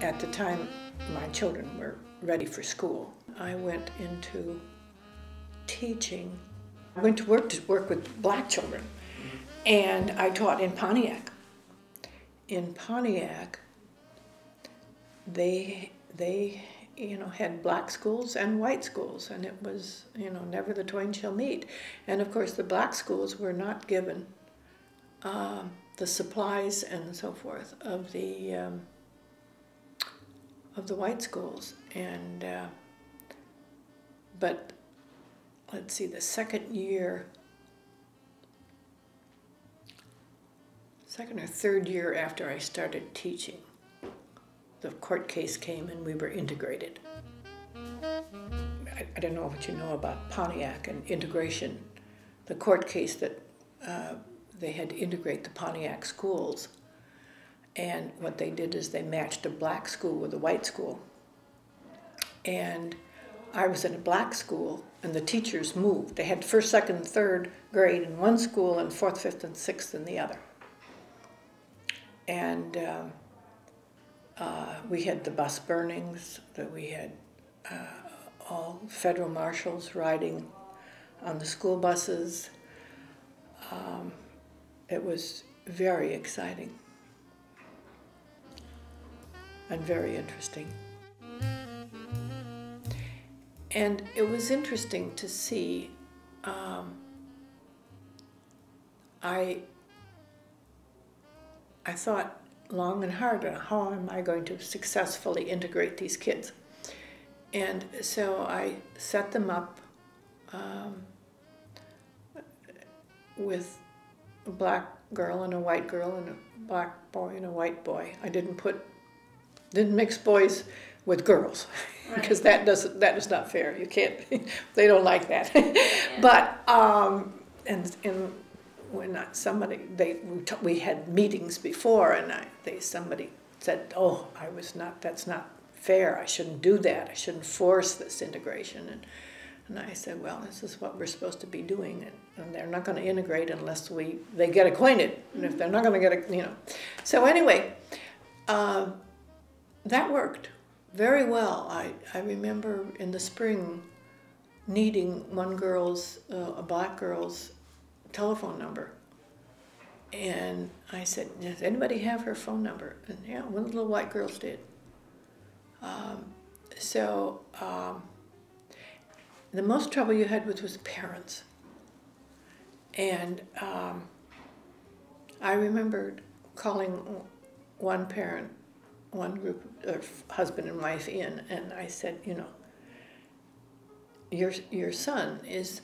At the time, my children were ready for school. I went into teaching. I went to work with black children, and I taught in Pontiac. In Pontiac, they had black schools and white schools, and it was, never the twain shall meet. And of course, the black schools were not given the supplies and so forth of the white schools. And but let's see, the second or third year after I started teaching, the court case came and we were integrated. I don't know what you know about Pontiac and integration. The court case that they had to integrate the Pontiac schools, and what they did is they matched a black school with a white school. And I was in a black school, and the teachers moved. They had first, second, and third grade in one school and fourth, fifth, and sixth in the other. And we had the bus burnings, that we had all federal marshals riding on the school buses. It was very exciting and very interesting. And it was interesting to see, I thought long and hard about how am I going to successfully integrate these kids. And so I set them up with a black girl and a white girl and a black boy and a white boy. I didn't mix boys with girls, right, because that is not fair. You can't. They don't like that. Yeah. But and when we had meetings before, and somebody said, "Oh, that's not fair. I shouldn't do that. I shouldn't force this integration." And I said, "Well, this is what we're supposed to be doing, and they're not going to integrate unless they get acquainted. And if they're not going to get So anyway, that worked very well. I remember in the spring needing a black girl's telephone number. And I said, "Does anybody have her phone number?" And yeah, one of the little white girls did. The most trouble you had was parents. And I remembered calling one parent, one group of husband and wife in, and I said, your son is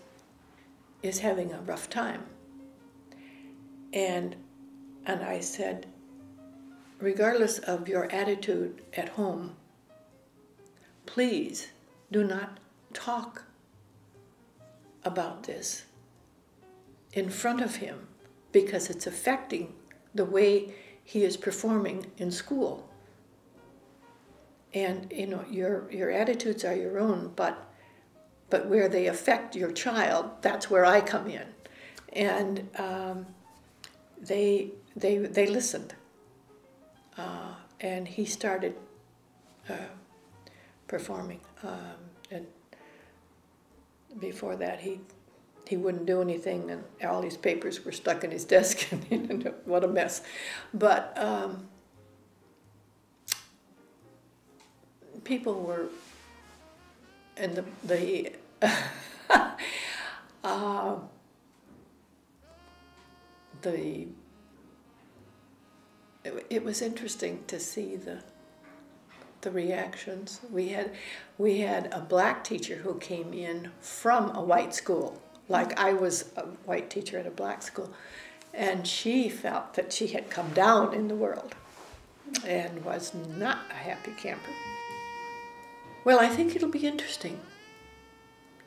having a rough time. And I said, regardless of your attitude at home, please do not talk about this in front of him, because it's affecting the way he is performing in school. And your attitudes are your own, but where they affect your child, that's where I come in. And they listened, and he started performing. And before that, he wouldn't do anything, and all these papers were stuck in his desk, and what a mess. But people were, and it was interesting to see the reactions. We had a black teacher who came in from a white school, like I was a white teacher at a black school, and she felt that she had come down in the world and was not a happy camper. Well, I think it'll be interesting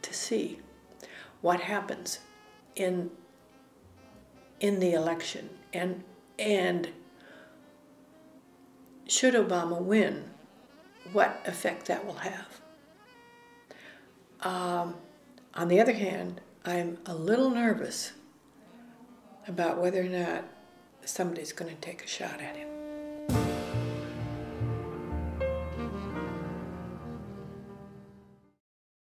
to see what happens in the election, and should Obama win, what effect that will have. On the other hand, I'm a little nervous about whether or not somebody's going to take a shot at him.